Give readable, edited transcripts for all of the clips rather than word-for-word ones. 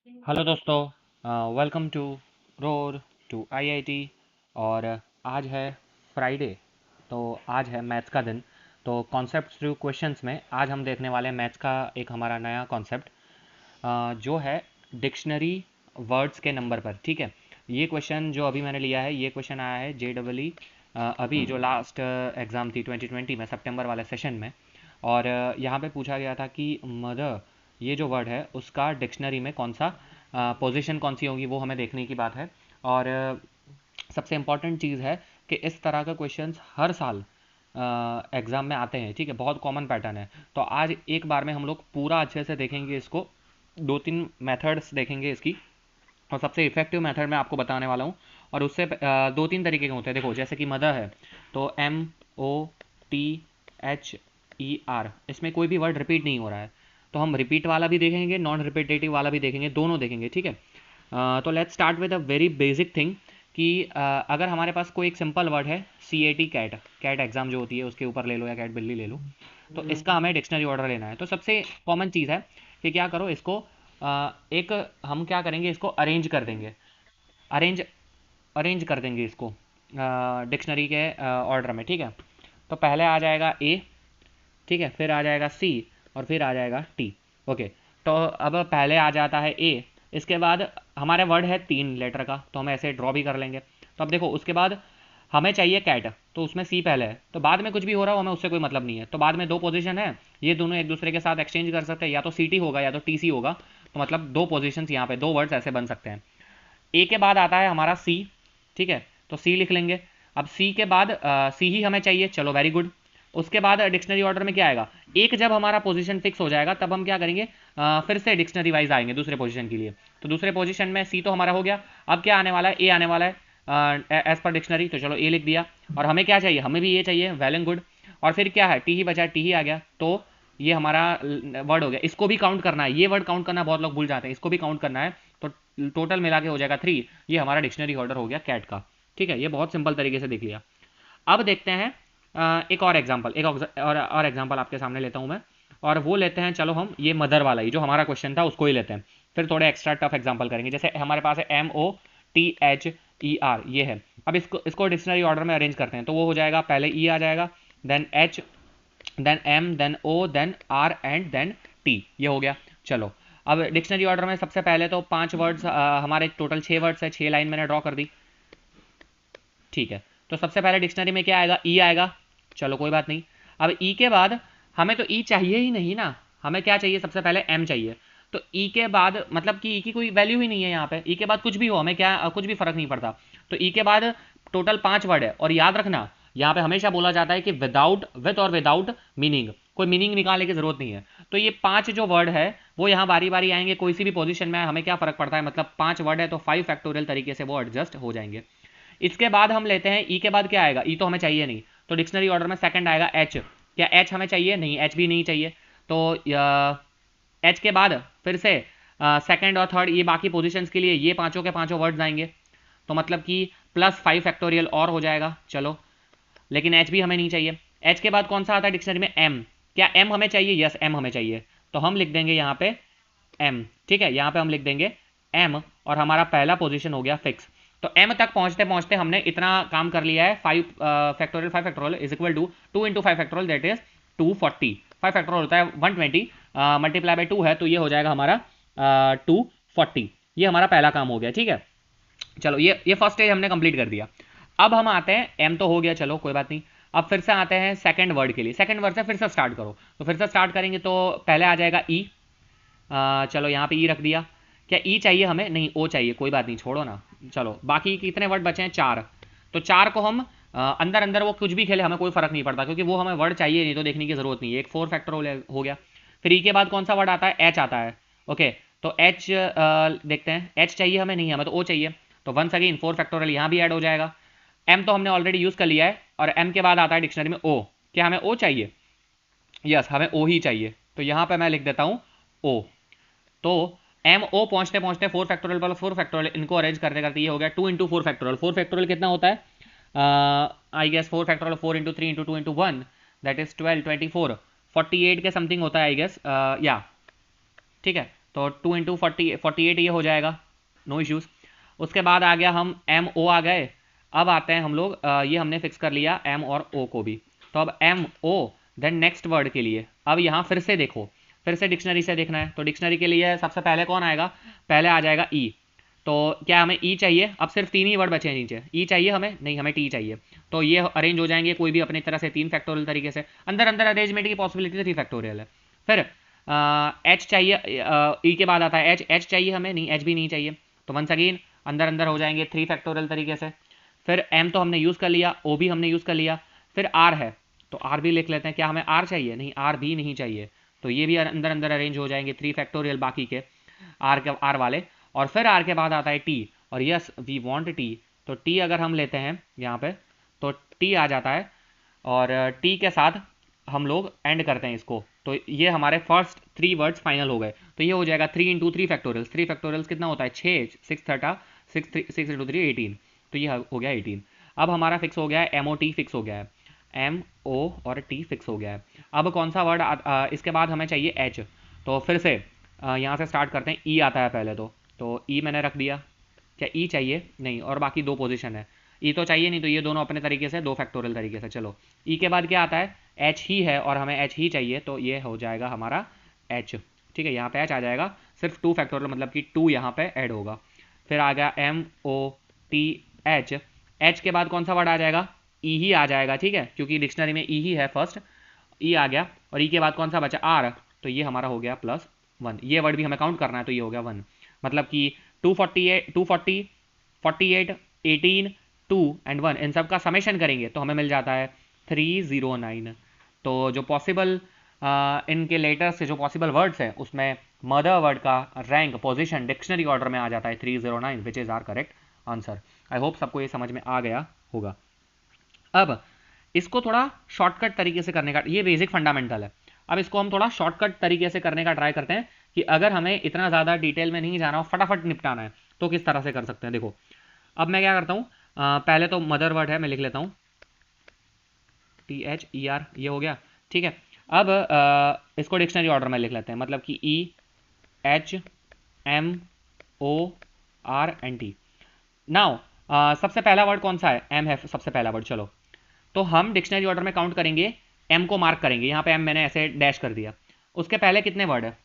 Hello दोस्तों, welcome to road to IIT. और आज है फ्राइडे, तो आज है मैथ्स का दिन। तो कॉन्सेप्ट थ्रू क्वेश्चंस में आज हम देखने वाले हैं मैथ्स का एक हमारा नया कॉन्सेप्ट, जो है डिक्शनरी वर्ड्स के नंबर पर। ठीक है, ये क्वेश्चन जो अभी मैंने लिया है, ये क्वेश्चन आया है JEE अभी जो लास्ट एग्ज़ाम थी 2020 में, सितंबर वाले सेशन में। और यहाँ पे पूछा गया था कि मदर, ये जो वर्ड है उसका डिक्शनरी में कौन सा पोजीशन कौन सी होगी, वो हमें देखने की बात है। और सबसे इम्पॉर्टेंट चीज़ है कि इस तरह के क्वेश्चंस हर साल एग्ज़ाम में आते हैं। ठीक है, बहुत कॉमन पैटर्न है। तो आज एक बार में हम लोग पूरा अच्छे से देखेंगे इसको, दो तीन मेथड्स देखेंगे इसकी, और सबसे इफेक्टिव मेथड मैं आपको बताने वाला हूँ। और उससे दो तीन तरीके के होते हैं। देखो, जैसे कि मदर है तो MOTHER, इसमें कोई भी वर्ड रिपीट नहीं हो रहा है, तो हम रिपीट वाला भी देखेंगे, नॉन रिपीटेटिव वाला भी देखेंगे, दोनों देखेंगे। ठीक है, तो let's start with a very basic thing कि अगर हमारे पास कोई एक सिंपल वर्ड है, CAT, कैट, कैट एग्जाम जो होती है उसके ऊपर ले लो, या कैट बिल्ली ले लो, तो इसका हमें डिक्शनरी ऑर्डर लेना है। तो सबसे कॉमन चीज़ है कि क्या करो इसको, एक हम क्या करेंगे, इसको अरेंज कर देंगे, अरेंज अरेंज कर देंगे इसको डिक्शनरी के ऑर्डर में। ठीक है, तो पहले आ जाएगा A, ठीक है, फिर आ जाएगा C, और फिर आ जाएगा T। ओके, तो अब पहले आ जाता है A, इसके बाद हमारे वर्ड है 3 लेटर का, तो हम ऐसे ड्रॉ भी कर लेंगे। तो अब देखो, उसके बाद हमें चाहिए कैट, तो उसमें C पहले है, तो बाद में कुछ भी हो रहा हो हमें उससे कोई मतलब नहीं है। तो बाद में दो पोजीशन है, ये दोनों एक दूसरे के साथ एक्सचेंज कर सकते हैं, या तो CT होगा या तो TC होगा। तो मतलब दो पोजीशंस यहाँ पे, दो वर्ड्स ऐसे बन सकते हैं। ए के बाद आता है हमारा सी, ठीक है, तो सी लिख लेंगे। अब सी के बाद सी ही हमें चाहिए, चलो वेरी गुड। उसके बाद डिक्शनरी ऑर्डर में क्या आएगा, एक जब हमारा पोजीशन फिक्स हो जाएगा तब हम क्या करेंगे, फिर से डिक्शनरी वाइज आएंगे दूसरे पोजीशन के लिए। तो दूसरे पोजीशन में सी तो हमारा हो गया, अब क्या आने वाला है, ए आने वाला है एज पर डिक्शनरी, तो चलो ए लिख दिया। और हमें क्या चाहिए, हमें भी ए चाहिए, वेल एंड गुड। और फिर क्या है, टी ही बचा, टी ही आ गया, तो ये हमारा वर्ड हो गया। इसको भी काउंट करना है, ये वर्ड काउंट करना बहुत लोग भूल जाते हैं, इसको भी काउंट करना है। तो टोटल मिला के हो जाएगा 3। ये हमारा डिक्शनरी ऑर्डर हो गया कैट का। ठीक है, ये बहुत सिंपल तरीके से देख लिया। अब देखते हैं एक और एग्जाम्पल, और एग्जाम्पल आपके सामने लेता हूं मैं। और वो लेते हैं, चलो हम ये मदर वाला ही जो हमारा क्वेश्चन था उसको ही लेते हैं। फिर थोड़े एक्स्ट्रा टफ एग्जाम्पल करेंगे। जैसे हमारे पास है MOTHER, ये है। अब इसको इसको डिक्शनरी ऑर्डर में अरेंज करते हैं, तो वो हो जाएगा, पहले E आ जाएगा, then H, then M, then O, then R and then T। ये हो गया। चलो, अब डिक्शनरी ऑर्डर में सबसे पहले तो 5 वर्ड्स, हमारे टोटल 6 वर्ड्स है, 6 लाइन मैंने ड्रॉ कर दी। ठीक है, तो सबसे पहले डिक्शनरी में क्या आएगा, ई आएगा। चलो कोई बात नहीं। अब ई के बाद हमें तो ई चाहिए ही नहीं ना, हमें क्या चाहिए, सबसे पहले एम चाहिए। तो ई के बाद मतलब कि ई की कोई वैल्यू ही नहीं है यहाँ पे, ई के बाद कुछ भी हो हमें क्या, कुछ भी फर्क नहीं पड़ता। तो ई के बाद टोटल 5 वर्ड है, और याद रखना यहाँ पे हमेशा बोला जाता है कि विदाउट, विथ और विदाउट मीनिंग, कोई मीनिंग निकालने की जरूरत नहीं है। तो ये 5 जो वर्ड है वो यहाँ बारी बारी आएंगे, कोई सी भी पोजीशन में, हमें क्या फर्क पड़ता है, मतलब 5 वर्ड है तो 5 फैक्टोरियल तरीके से वो एडजस्ट हो जाएंगे। इसके बाद हम लेते हैं ई के बाद क्या आएगा, ई तो हमें चाहिए नहीं, तो डिक्शनरी ऑर्डर में सेकंड आएगा एच। क्या एच हमें चाहिए, नहीं, एच भी नहीं चाहिए। तो एच के बाद फिर से सेकंड और थर्ड, ये बाकी पोजीशंस के लिए ये पांचों के पांचों वर्ड्स आएंगे, तो मतलब कि +5 फैक्टोरियल और हो जाएगा। चलो, लेकिन एच भी हमें नहीं चाहिए। एच के बाद कौन सा आता है डिक्शनरी में, एम। क्या एम हमें चाहिए, यस एम हमें चाहिए, तो हम लिख देंगे यहाँ पे एम। ठीक है, यहाँ पे हम लिख देंगे एम, और हमारा पहला पोजीशन हो गया फिक्स। तो एम तक पहुंचते पहुंचते हमने इतना काम कर लिया है। 5 factorial is equal to 2 × 5 factorial, that is 240। 5 factorial होता है 120, मल्टीप्लाई बाई 2 है, तो ये हो जाएगा हमारा 240। ये हमारा पहला काम हो गया। ठीक है, चलो ये फर्स्ट स्टेज हमने कंप्लीट कर दिया। अब हम आते हैं, एम तो हो गया, चलो कोई बात नहीं। अब फिर से आते हैं सेकंड वर्ड के लिए, सेकंड वर्ड से फिर से स्टार्ट करो। तो फिर से स्टार्ट करेंगे, तो पहले आ जाएगा ई। चलो यहाँ पे ई रख दिया। क्या ई चाहिए हमें, नहीं ओ चाहिए, कोई बात नहीं, छोड़ो ना। चलो, बाकी कितने वर्ड बचे हैं, 4। तो 4 को हम अंदर अंदर वो कुछ भी खेले हमें कोई फर्क नहीं पड़ता, क्योंकि वो हमें वर्ड चाहिए नहीं, तो देखने की जरूरत नहीं है। एक 4 फैक्टर हो गया। फिर ई के बाद कौन सा वर्ड आता है, एच आता है। ओके, तो एच देखते हैं, एच चाहिए हमें, नहीं हमें तो ओ चाहिए। तो वंस अगेन 4 फैक्टोरियल यहाँ भी ऐड हो जाएगा। एम तो हमने ऑलरेडी यूज कर लिया है, और एम के बाद आता है डिक्शनरी में ओ। क्या हमें ओ चाहिए, यस हमें ओ ही चाहिए, तो यहाँ पे मैं लिख देता हूँ ओ। तो एम ओ पहुंचते पहुंचते 4 फैक्टोरियल इनको अरेंज करते करते ये हो गया 2 × 4 फैक्टोरियल। 4 फैक्टोरियल कितना होता है, I guess 4 factorial 4 × 3 × 2 × 1, that is 12, 24, 48 के समथिंग होता है आई गेस, या ठीक है। तो 2 इंटू 48 ये हो जाएगा, नो इश्यूज़। उसके बाद आ गया हम एम ओ आ गए। अब आते हैं हम लोग ये हमने फिक्स कर लिया एम और ओ को भी। तो अब M O then next word के लिए अब यहाँ फिर से देखो, फिर से डिक्शनरी से देखना है। तो डिक्शनरी के लिए सबसे पहले कौन आएगा, पहले आ जाएगा ई। तो क्या हमें ई चाहिए, अब सिर्फ 3 ही वर्ड बचे हैं नीचे। ई चाहिए हमें, नहीं हमें टी चाहिए। तो ये अरेंज हो जाएंगे कोई भी अपनी तरह से 3 फैक्टोरियल तरीके से। अंदर अंदर अरेंजमेंट की पॉसिबिलिटी 3 फैक्टोरियल है। फिर एच चाहिए, ई के बाद आता है एच। एच चाहिए हमें, नहीं एच भी नहीं चाहिए। तो वंस अगेन अंदर अंदर हो जाएंगे 3 फैक्टोरियल तरीके से। फिर एम तो हमने यूज़ कर लिया, ओ भी हमने यूज़ कर लिया। फिर आर है, तो आर भी लिख लेते हैं। क्या हमें आर चाहिए, नहीं आर भी नहीं चाहिए। तो ये भी अंदर अंदर अरेंज हो जाएंगे 3 फैक्टोरियल बाकी के आर वाले। और फिर आर के बाद आता है टी, और यस वी वांट टी। तो टी अगर हम लेते हैं यहाँ पे तो टी आ जाता है, और टी के साथ हम लोग एंड करते हैं इसको। तो ये हमारे फर्स्ट 3 वर्ड्स फाइनल हो गए। तो ये हो जाएगा 3 इंटू 3 फैक्टोरियल्स। 3 फैक्टोरियल्स कितना होता है, 6, 6 थर्टा 6 इंटू 3 18। तो ये हो गया 18। अब हमारा फिक्स हो गया है एम ओ टी फिक्स हो गया है, एम ओ और टी फिक्स हो गया है। अब कौन सा वर्ड इसके बाद हमें चाहिए एच। तो फिर से यहाँ से स्टार्ट करते हैं। ई आता है पहले, तो ई मैंने रख दिया। क्या ई चाहिए, नहीं, और बाकी 2 पोजीशन है। ई तो चाहिए नहीं, तो ये दोनों अपने तरीके से 2 फैक्टोरियल तरीके से। चलो ई के बाद क्या आता है, एच ही है, और हमें एच ही चाहिए। तो ये हो जाएगा हमारा एच। ठीक है, यहाँ पे एच आ जाएगा, सिर्फ 2 फैक्टोरियल मतलब कि 2 यहाँ पे ऐड होगा। फिर आ गया M O T H. H के बाद कौन सा वर्ड आ जाएगा, ई ही आ जाएगा। ठीक है, क्योंकि डिक्शनरी में ई ही है फर्स्ट, ई आ गया। और ई के बाद कौन सा बचा, आर। तो ये हमारा हो गया +1। ये वर्ड भी हमें काउंट करना है, तो ये हो गया 1। मतलब कि 248 240 48 18 2 एंड 1 इन सब का समेशन करेंगे तो हमें मिल जाता है 309। तो जो पॉसिबल इनके लेटर से जो पॉसिबल वर्ड्स है उसमें मदर वर्ड का रैंक पोजीशन डिक्शनरी ऑर्डर में आ जाता है 309, which is our correct answer. I hope सबको ये समझ में आ गया होगा। अब इसको थोड़ा शॉर्टकट तरीके से करने का, ये बेसिक फंडामेंटल है। अब इसको हम थोड़ा शॉर्टकट तरीके से करने का ट्राई करते हैं कि अगर हमें इतना ज़्यादा डिटेल में नहीं जाना हो, फटाफट निपटाना है, तो किस तरह से कर सकते हैं। देखो अब मैं क्या करता हूँ, पहले तो मदर वर्ड है मैं लिख लेता हूँ THER, ये हो गया। ठीक है, अब इसको डिक्शनरी ऑर्डर में लिख लेते हैं, मतलब कि EHMOR नाउ सबसे पहला वर्ड कौन सा है, एम है सबसे पहला वर्ड। चलो तो हम डिक्शनरी ऑर्डर में काउंट करेंगे, एम को मार्क करेंगे। यहाँ पे एम मैंने ऐसे डैश कर दिया। उसके पहले कितने वर्ड है,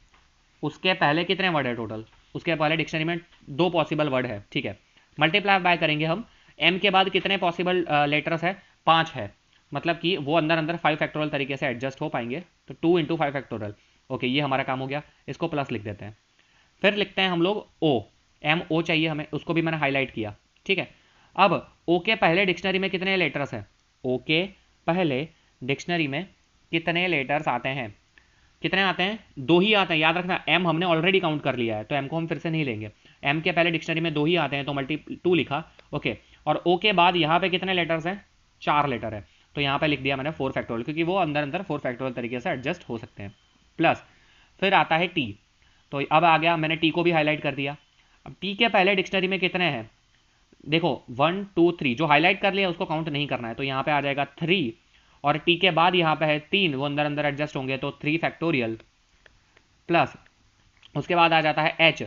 उसके पहले कितने वर्ड है टोटल, उसके पहले डिक्शनरी में 2 पॉसिबल वर्ड है। ठीक है, मल्टीप्लाई बाय करेंगे हम, एम के बाद कितने पॉसिबल लेटर्स है, 5 है। मतलब कि वो अंदर अंदर 5 फैक्टोरियल तरीके से एडजस्ट हो पाएंगे। तो 2 इंटू 5 फैक्टोरियल। ओके, ये हमारा काम हो गया। इसको प्लस लिख देते हैं। फिर लिखते हैं हम लोग ओ, एम ओ चाहिए हमें, उसको भी मैंने हाईलाइट किया। ठीक है, अब ओ के पहले डिक्शनरी में कितने लेटर्स हैं, ओ के पहले डिक्शनरी में कितने लेटर्स आते हैं, कितने आते हैं, 2 ही आते हैं। याद रखना एम हमने ऑलरेडी काउंट कर लिया है, तो एम को हम फिर से नहीं लेंगे। एम के पहले डिक्शनरी में 2 ही आते हैं, तो मल्टी 2 लिखा। ओके, और ओ के बाद यहाँ पे कितने लेटर्स हैं, 4 लेटर है। तो यहाँ पे लिख दिया मैंने 4 फैक्टोरियल, क्योंकि वो अंदर अंदर 4 फैक्टोरियल तरीके से एडजस्ट हो सकते हैं। प्लस फिर आता है टी। तो अब आ गया, मैंने टी को भी हाईलाइट कर दिया। अब टी के पहले डिक्शनरी में कितने हैं, देखो 1 2 3, जो हाईलाइट कर लिया उसको काउंट नहीं करना है। तो यहाँ पे आ जाएगा 3, और टी के बाद यहाँ पे है 3, वो अंदर अंदर एडजस्ट होंगे, तो 3 फैक्टोरियल। प्लस उसके बाद आ जाता है एच।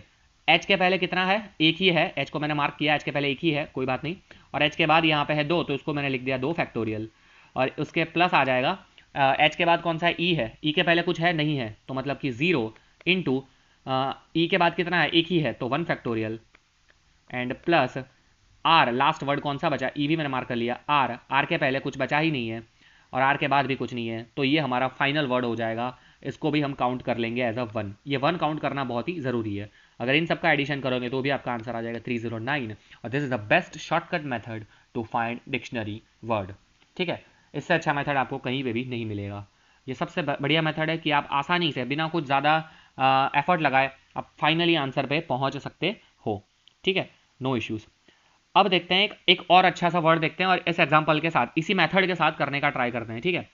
एच के पहले कितना है, एक ही है। एच को मैंने मार्क किया, एच के पहले एक ही है, कोई बात नहीं। और एच के बाद यहाँ पे है 2, तो उसको मैंने लिख दिया 2 फैक्टोरियल। और उसके प्लस आ जाएगा एच के बाद कौन सा है, ई है। ई के पहले कुछ है नहीं है, तो मतलब कि 0 इंटू ई के बाद कितना है, एक ही है, तो 1 factorial. And plus R, last word कौन सा बचा, ई भी मैंने मार्क कर लिया। आर, आर के पहले कुछ बचा ही नहीं है, और आर के बाद भी कुछ नहीं है, तो ये हमारा फाइनल वर्ड हो जाएगा। इसको भी हम काउंट कर लेंगे एज अ 1। ये 1 काउंट करना बहुत ही ज़रूरी है। अगर इन सबका एडिशन करोगे तो भी आपका आंसर आ जाएगा 309। और this is the best shortcut method to find dictionary word. ठीक है, इससे अच्छा मेथड आपको कहीं पे भी नहीं मिलेगा। ये सबसे बढ़िया मेथड है कि आप आसानी से बिना कुछ ज़्यादा एफर्ट लगाए आप फाइनली आंसर पे पहुंच सकते हो। ठीक है, नो इश्यूज़। अब देखते हैं एक और अच्छा सा वर्ड देखते हैं, और इस एग्जाम्पल के साथ, इसी मेथड के साथ करने का ट्राई करते हैं। ठीक है,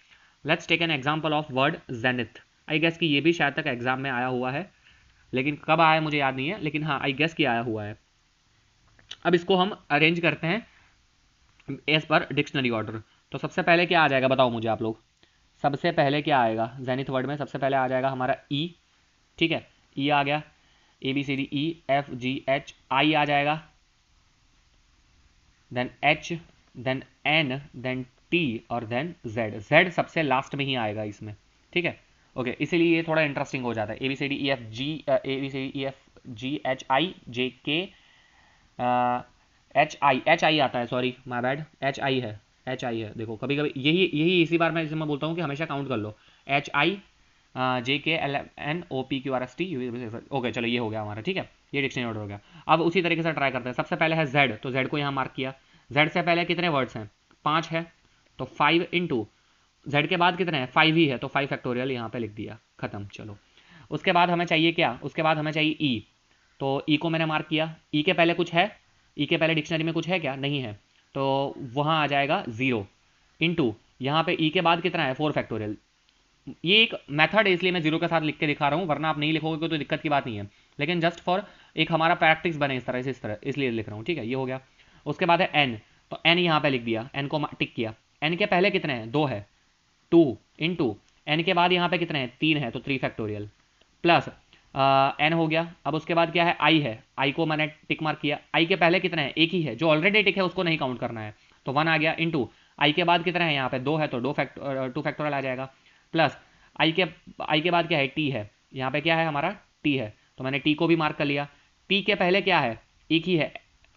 let's take an example of word zenith. I guess कि ये भी शायद तक एग्जाम में आया हुआ है, लेकिन कब आया मुझे याद नहीं है, लेकिन हाँ आई गेस कि आया हुआ है। अब इसको हम अरेंज करते हैं एज पर डिक्शनरी ऑर्डर। तो सबसे पहले क्या आ जाएगा, बताओ मुझे आप लोग। सबसे पहले क्या आएगा जेनिथ वर्ड में, सबसे पहले आ जाएगा हमारा ई। ठीक है, ई आ गया। ABCDEFGHI आ जाएगा, then H, then N, then T और देन Z। Z सबसे लास्ट में ही आएगा इसमें, ठीक है। ओके, इसीलिए ये थोड़ा इंटरेस्टिंग हो जाता है। ABCDEFGHIJK HI आता है, सॉरी माय बैड, HI है, HI है। देखो कभी कभी यही यही इसी बार मैं बोलता हूँ कि हमेशा काउंट कर लो। HIJKLNOPQRST। ओके चलो, ये हो गया हमारा, ठीक है, ये डिक्शनरी ऑर्डर हो गया। अब उसी तरीके से ट्राई करते हैं। सबसे पहले है Z, तो Z को यहाँ मार्क किया। Z से पहले कितने वर्ड्स हैं? 5 है, तो 5 इंटू Z के बाद कितने हैं? 5 ही है, तो 5 फैक्टोरियल यहाँ पे लिख दिया, खत्म। चलो, उसके बाद हमें चाहिए क्या? उसके बाद हमें चाहिए E, तो E को मैंने मार्क किया। E के पहले कुछ है? E के पहले डिक्शनरी में कुछ है क्या? नहीं है, तो वहाँ आ जाएगा 0 इंटू यहाँ पे E के बाद कितना है? 4 फैक्टोरियल। ये एक मेथड है, इसलिए मैं 0 के साथ लिख के दिखा रहा हूँ, वरना आप नहीं लिखोगे तो दिक्कत की बात नहीं है, लेकिन जस्ट फॉर एक हमारा प्रैक्टिस बने इस तरह से, इसलिए लिख रहा हूँ, ठीक है। ये हो गया। उसके बाद है N, तो N यहाँ पे लिख दिया, N को टिक किया। N के पहले कितने हैं? 2 है, 2 इंटू N के बाद यहाँ पे कितने हैं? 3 है, तो 3 फैक्टोरियल प्लस N हो गया। अब उसके बाद क्या है? I है, I को मैंने टिक मार्क किया। I के पहले कितने हैं? एक ही है, जो ऑलरेडी टिक है उसको नहीं काउंट करना है, तो 1 आ गया। इंटू I के बाद कितने हैं? यहाँ पे 2 है, तो 2 फैक्टोरियल आ जाएगा। प्लस I के बाद क्या है? T है, यहाँ पे क्या है हमारा? T है, तो मैंने T को भी मार्क कर लिया। T के पहले क्या है? एक ही है,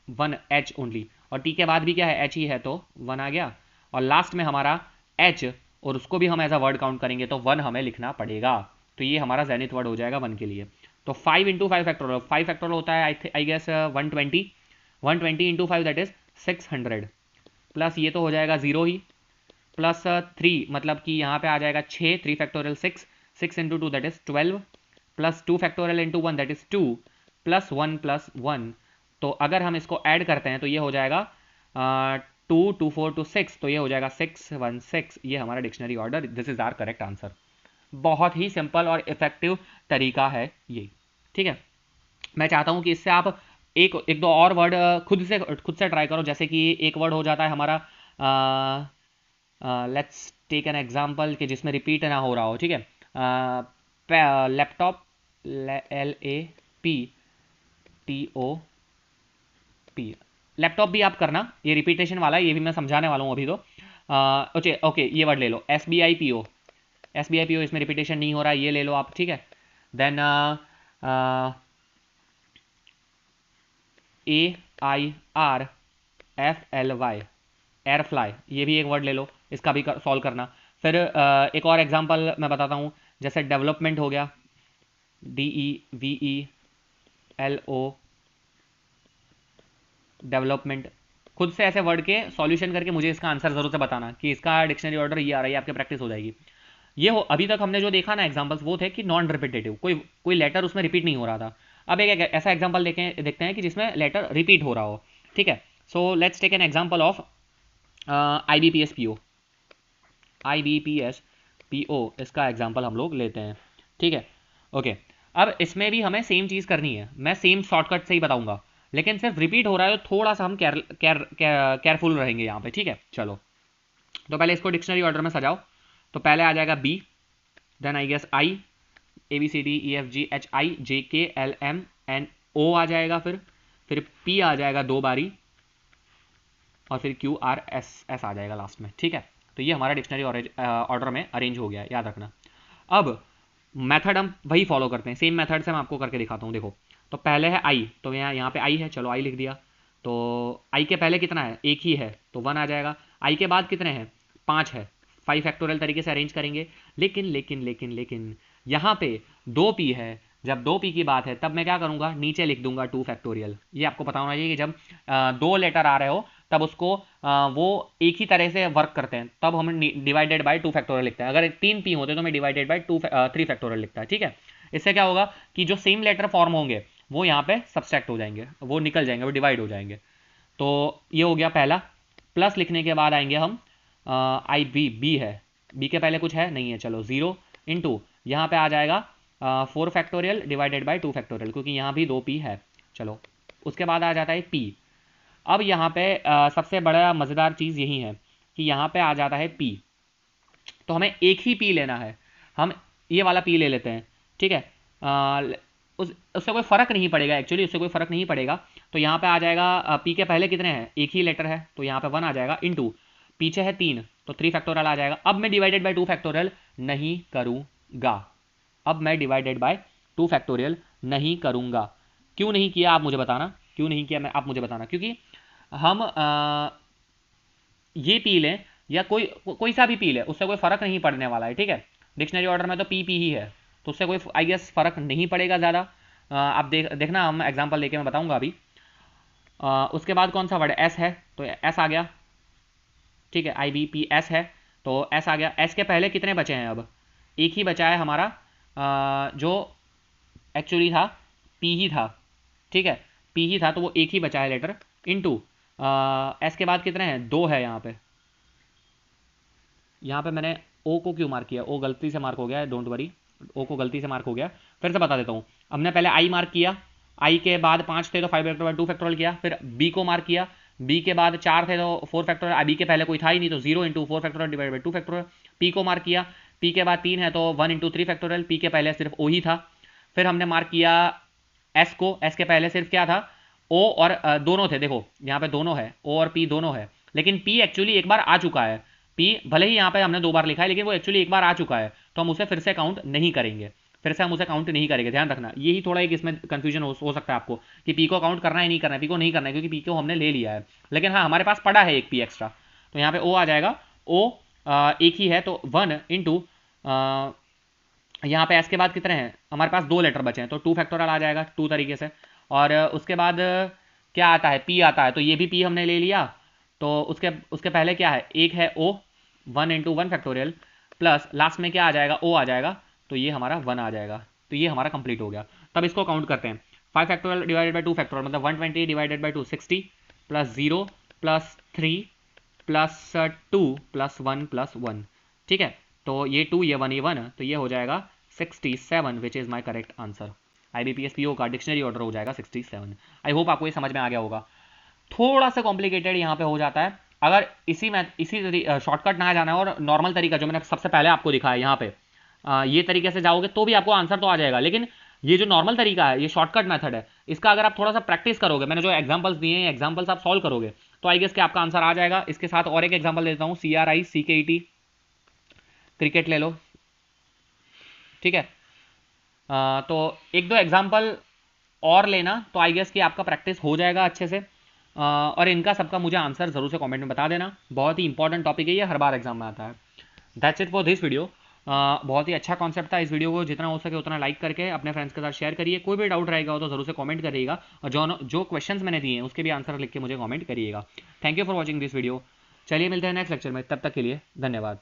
1 H ओनली, और T के बाद भी क्या है? H ही है, तो 1 आ गया। और लास्ट में हमारा H, और उसको भी हम एज अ वर्ड काउंट करेंगे, तो 1 हमें लिखना पड़ेगा। तो ये हमारा जेनिथ वर्ड हो जाएगा 1 के लिए। तो 5 इंटू 5 फैक्टोरियल, 5 फैक्टोरियल होता है I guess 120, 120 into 5 that is 600, plus ये तो हो जाएगा 0 ही, प्लस 3 मतलब कि यहाँ पे आ जाएगा 6, 3 factorial 6, 6 into 2 that is 12, plus 2 factorial into 1 that is 2, plus 1 plus 1। तो अगर हम इसको ऐड करते हैं तो ये हो जाएगा 2 2 4 2 6, तो ये हो जाएगा 616। ये हमारा dictionary order, this is our correct answer. बहुत ही सिंपल और इफेक्टिव तरीका है ये, ठीक है। मैं चाहता हूँ कि इससे आप एक एक दो और वर्ड खुद से ट्राई करो। जैसे कि एक वर्ड हो जाता है हमारा, लेट्स टेक एन एग्जांपल कि जिसमें रिपीट ना हो रहा हो, ठीक है। लैपटॉप, LAPTOP, लैपटॉप भी आप करना, ये रिपीटेशन वाला है, ये भी मैं समझाने वाला हूँ अभी। तो ओके ये वर्ड ले लो, SBIPO, इसमें रिपीटेशन नहीं हो रहा है, ये ले लो आप, ठीक है। देन AIRFLY, एयर फ्लाई, ये भी एक वर्ड ले लो, इसका भी सॉल्व करना। फिर एक और एग्जांपल मैं बताता हूँ, जैसे डेवलपमेंट हो गया, DEVELO, डेवलपमेंट। खुद से ऐसे वर्ड के सॉल्यूशन करके मुझे इसका आंसर जरूर से बताना कि इसका डिक्शनरी ऑर्डर ये आ रहा है, आपकी प्रैक्टिस हो जाएगी। ये हो, अभी तक हमने जो देखा ना एग्जांपल्स, वो थे कि नॉन रिपीटेटिव, कोई लेटर उसमें रिपीट नहीं हो रहा था। अब एक ऐसा एग्जांपल देखते हैं कि जिसमें लेटर रिपीट हो रहा हो, ठीक है। So let's take an example of IBPS PO, इसका एग्जांपल हम लोग लेते हैं, ठीक है। ओके, अब इसमें भी हमें सेम चीज़ करनी है, मैं सेम शॉर्टकट से ही बताऊंगा, लेकिन सिर्फ रिपीट हो रहा है तो थोड़ा सा हम केयरफुल रहेंगे यहाँ पे, ठीक है। चलो, तो पहले इसको डिक्शनरी ऑर्डर में सजाओ। तो पहले आ जाएगा B, then I guess I, ABCDEFGHIJKLMNO आ जाएगा, फिर P आ जाएगा 2 बारी, और फिर QRSS आ जाएगा लास्ट में, ठीक है। तो ये हमारा डिक्शनरी ऑर्डर में अरेंज हो गया है, याद रखना। अब मेथड हम वही फॉलो करते हैं, सेम मेथड से मैं आपको करके दिखाता हूँ। देखो, तो पहले है I, तो यहाँ पे I है, चलो I लिख दिया। तो I के पहले कितना है? एक ही है, तो 1 आ जाएगा। I के बाद कितने हैं? 5 है, 5 फैक्टोरियल तरीके से अरेंज करेंगे। लेकिन यहाँ पे 2P है, जब 2P की बात है तब मैं क्या करूँगा? नीचे लिख दूंगा 2 फैक्टोरियल। ये आपको पता होना चाहिए कि जब 2 लेटर आ रहे हो तब उसको वो एक ही तरह से वर्क करते हैं, तब हम डिवाइडेड बाय 2 फैक्टोरियल लिखते हैं। अगर 3P होते तो मैं डिवाइडेड बाय 3 फैक्टोरियल लिखता है, ठीक है। इससे क्या होगा कि जो सेम लेटर फॉर्म होंगे वो यहाँ पे सब्सट्रैक्ट हो जाएंगे, वो निकल जाएंगे, वो डिवाइड हो जाएंगे। तो ये हो गया पहला। प्लस लिखने के बाद आएंगे हम बी है, बी के पहले कुछ है? नहीं है, चलो 0 इंटू यहाँ पे आ जाएगा 4 फैक्टोरियल डिवाइडेड बाय 2 फैक्टोरियल, क्योंकि यहाँ भी 2P है। चलो, उसके बाद आ जाता है P। अब यहाँ पे सबसे बड़ा मज़ेदार चीज़ यही है कि यहाँ पे आ जाता है P, तो हमें एक ही P लेना है, हम ये वाला P ले लेते हैं, ठीक है। उससे कोई फर्क नहीं पड़ेगा, एक्चुअली उससे कोई फर्क नहीं पड़ेगा। तो यहाँ पे आ जाएगा पी के पहले कितने हैं, एक ही लेटर है तो यहाँ पे 1 आ जाएगा, इनटू पीछे है 3 तो 3 फैक्टोरियल आ जाएगा। अब मैं डिवाइडेड बाय 2 फैक्टोरियल नहीं करूँगा, अब मैं डिवाइडेड बाय 2 फैक्टोरियल नहीं करूँगा। क्यों नहीं किया आप मुझे बताना, क्यों नहीं किया मैं आप मुझे बताना, क्योंकि हम ये पी लें या कोई सा भी पी लें उससे कोई फर्क नहीं पड़ने वाला है, ठीक है। डिक्शनरी ऑर्डर में तो पी ही है तो उससे कोई आई गेस फर्क नहीं पड़ेगा ज़्यादा। आप देखना, हम एग्जांपल लेके मैं बताऊंगा अभी। उसके बाद कौन सा वर्ड है, एस है तो एस आ गया, ठीक है, IBPS है तो एस आ गया। एस के पहले कितने बचे हैं, अब एक ही बचा है हमारा, जो एक्चुअली था पी ही था, ठीक है, पी ही था तो वो एक ही बचा है लेटर, इनटू एस के बाद कितने हैं, 2 है यहाँ पे मैंने ओ को क्यों मार्क किया, ओ गलती से मार्क हो गया है, डोंट वरी, ओ को गलती से मार्क हो गया। फिर से बता देता हूँ, हमने पहले आई मार्क किया, आई के बाद 5 थे तो 5 फैक्टोरियल 2 फैक्टोरियल किया, फिर बी को मार्क किया, बी के बाद 4 थे तो 4 फैक्टोरियल, बी के पहले कोई था ही नहीं तो 0 into 4 factorial divide by 2 factorial. P को मार्क किया, पी के बाद 3 है तो 1 इंटू 3 फैक्टोरियल, पी के पहले सिर्फ ओ ही था। फिर हमने मार्क किया एस को, एस के पहले सिर्फ क्या था, ओ और दोनों थे, देखो यहाँ पे दोनों है, ओ और पी दोनों है, लेकिन पी एक्चुअली एक बार आ चुका है, पी भले ही यहाँ पे हमने 2 बार लिखा है लेकिन वो एक्चुअली एक बार आ चुका है तो हम उसे फिर से काउंट नहीं करेंगे, फिर से हम उसे काउंट नहीं करेंगे, ध्यान रखना। यही थोड़ा एक इसमें कंफ्यूजन हो सकता है आपको कि पी को काउंट करना है नहीं करना है, पी को नहीं करना है क्योंकि पी को हमने ले लिया है, लेकिन हाँ हमारे पास पड़ा है एक पी एक्स्ट्रा, तो यहाँ पे ओ आ जाएगा, ओ एक ही है तो 1 इंटू यहाँ पे एस के बाद कितने हैं, हमारे पास 2 लेटर बचे हैं तो 2 फैक्टोरियल आ जाएगा 2 तरीके से। और उसके बाद क्या आता है, पी आता है तो ये भी पी हमने ले लिया, तो उसके उसके पहले क्या है, एक है ओ, 1 इंटू 1 फैक्टोरियल प्लस लास्ट में क्या आ जाएगा, ओ आ जाएगा तो ये हमारा 1 आ जाएगा, तो ये हमारा कंप्लीट हो गया। तब इसको काउंट करते हैं, 5 फैक्टोरियल डिवाइडेड बाई 2 फैक्टोरियल मतलब 120 divided by 2 60 plus 0 plus 3 plus 2 plus 1 plus 1, ठीक है। तो ये 2 ये 1 ये 1 तो ये हो जाएगा 67 which is my correct answer. IBPS PO का डिक्शनरी ऑर्डर हो जाएगा 67। आई होप आपको ये समझ में आ गया होगा। थोड़ा सा कॉम्प्लिकेटेड यहाँ पे हो जाता है, अगर इसी शॉर्टकट ना जाना है और नॉर्मल तरीका जो मैंने सबसे पहले आपको दिखाया यहाँ पे ये तरीके से जाओगे तो भी आपको आंसर तो आ जाएगा, लेकिन ये जो नॉर्मल तरीका है, ये शॉर्टकट मेथड है, इसका अगर आप थोड़ा सा प्रैक्टिस करोगे, मैंने जो एग्जांपल्स दिए हैं एग्जांपल्स आप सॉल्व करोगे तो आई गेस कि आपका आंसर आ जाएगा। इसके साथ और एक एग्जांपल देता हूँ, CRI CKET क्रिकेट ले लो, ठीक है। तो एक दो एग्जांपल और लेना तो आई गेस कि आपका प्रैक्टिस हो जाएगा अच्छे से। और इनका सबका मुझे आंसर जरूर से कमेंट में बता देना, बहुत ही इंपॉर्टेंट टॉपिक है ये, हर बार एग्जाम में आता है। That's it for this video. बहुत ही अच्छा कॉन्सेप्ट था, इस वीडियो को जितना हो सके उतना लाइक करके अपने फ्रेंड्स के साथ शेयर करिए। कोई भी डाउट रहेगा हो तो जरूर से कमेंट करिएगा, और जो क्वेश्चंस मैंने दिए हैं उसके भी आंसर लिख के मुझे कमेंट करिएगा। Thank you for watching this video. चलिए मिलते हैं नेक्स्ट लेक्चर में, तब तक के लिए धन्यवाद।